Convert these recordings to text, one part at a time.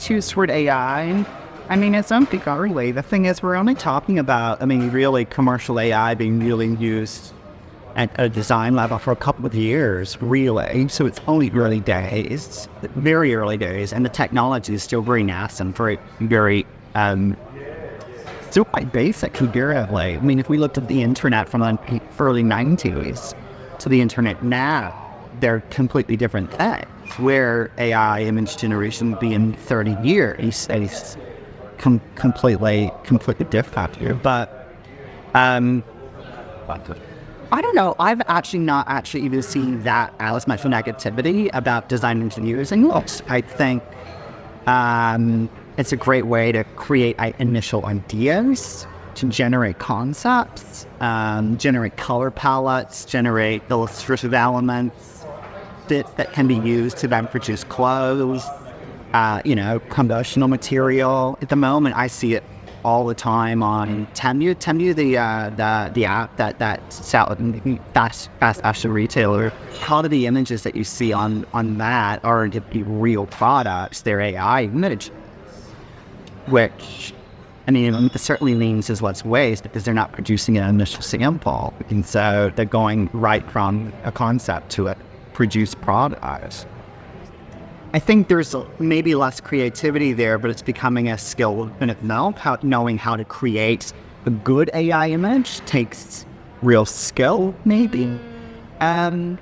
attitudes toward AI, I mean, it's empty early. The thing is, we're only talking about, really commercial AI being really used at a design level for a couple of years, really. So it's only early days, very early days, and the technology is still very nascent, very still quite basic comparatively. I mean, if we looked at the internet from the early 90s to the internet now, they're completely different things. Where AI image generation would be in 30 years, it's completely different. But I don't know. I've not even seen that as much negativity about design engineers and looks. I think it's a great way to create initial ideas, to generate concepts, generate color palettes, generate illustrative elements, bits that can be used to then produce clothes, promotional material. At the moment, I see it all the time on Temu, the app that sells fast fashion retailer. A lot of the images that you see on that are the real products. They're AI images, which it certainly leans as less waste because they're not producing an initial sample, and so they're going right from a concept to a produced product. I think there's maybe less creativity there, but it's becoming a skill in itself. Knowing how to create a good AI image takes real skill, maybe. I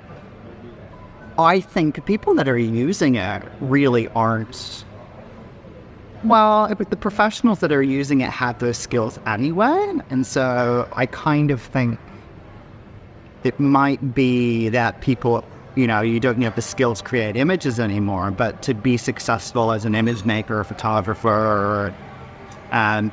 think people that are using it really aren't. Well, the professionals that are using it have those skills anyway, and so I kind of think it might be that people, you don't have the skills to create images anymore, but to be successful as an image maker, photographer, or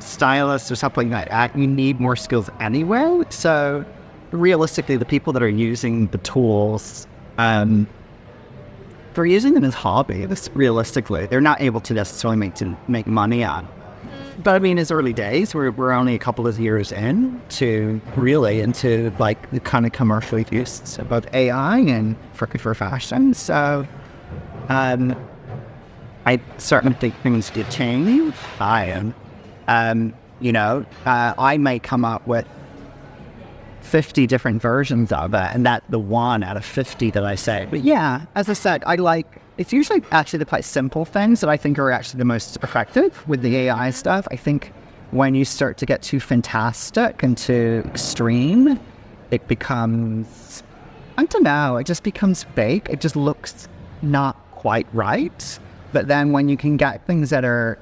stylist or something like that, you need more skills anyway. So realistically, the people that are using the tools, they're using them as hobbies. Realistically, they're not able to necessarily make money on. But it's early days. We're only a couple of years into like the kind of commercial use about AI and for fashion. So, I certainly think things did change. I may come up with 50 different versions of it, and that's the one out of 50 that I say. But yeah, as I said, it's usually actually the quite simple things that I think are actually the most effective with the AI stuff. I think when you start to get too fantastic and too extreme, it becomes, I don't know, it just becomes fake. It just looks not quite right. But then when you can get things that are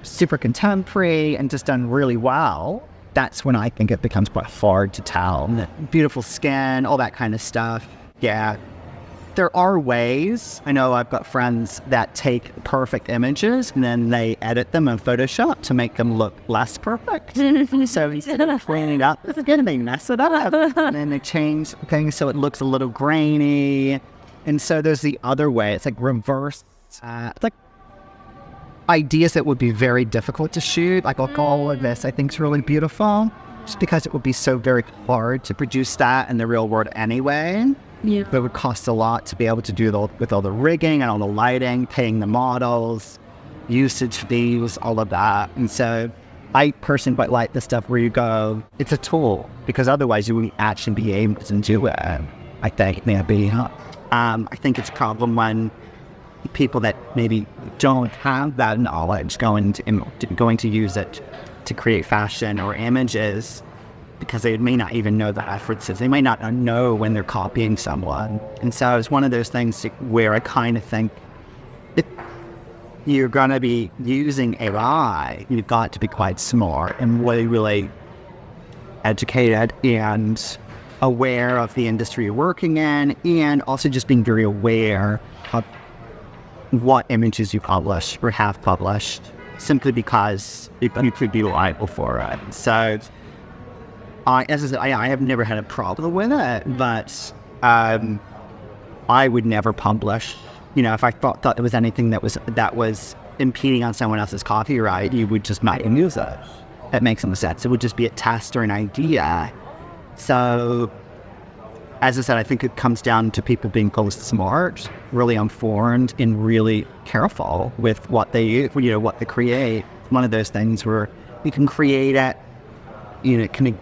super contemporary and just done really well, that's when I think it becomes quite hard to tell. Beautiful skin, all that kind of stuff. Yeah. There are ways. I know I've got friends that take perfect images and then they edit them in Photoshop to make them look less perfect. So instead of cleaning it up, they mess it up. And then they change things so it looks a little grainy. And so there's the other way. It's like reverse. Like ideas that would be very difficult to shoot. Like all of this, I think is really beautiful. Just because it would be so very hard to produce that in the real world anyway. Yeah. But it would cost a lot to be able to do with all the rigging and all the lighting, paying the models, usage fees, all of that. And so I personally quite like the stuff where you go, it's a tool, because otherwise you wouldn't actually be able to do it. I think maybe. I think it's a problem when people that maybe don't have that knowledge going to use it to create fashion or images, because they may not even know the references. They may not know when they're copying someone. And so it's one of those things where I kind of think if you're going to be using AI, you've got to be quite smart and really, really educated and aware of the industry you're working in, and also just being very aware of what images you publish or have published, simply because you could be liable for it. So as I said, I have never had a problem with it, but I would never publish. If I thought there was anything that was impeding on someone else's copyright, you would just not use it. That makes no sense. It would just be a test or an idea. So as I said, I think it comes down to people being both smart, really informed, and really careful with what they, what they create. One of those things where you can create it,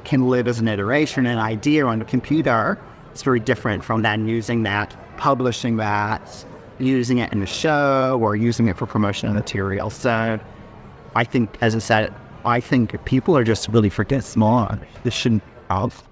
can live as an iteration, an idea on the computer. It's very different from then using that, publishing that, using it in a show, or using it for promotional material. So I think, as I said, I think people are just really freaking smart. This shouldn't have.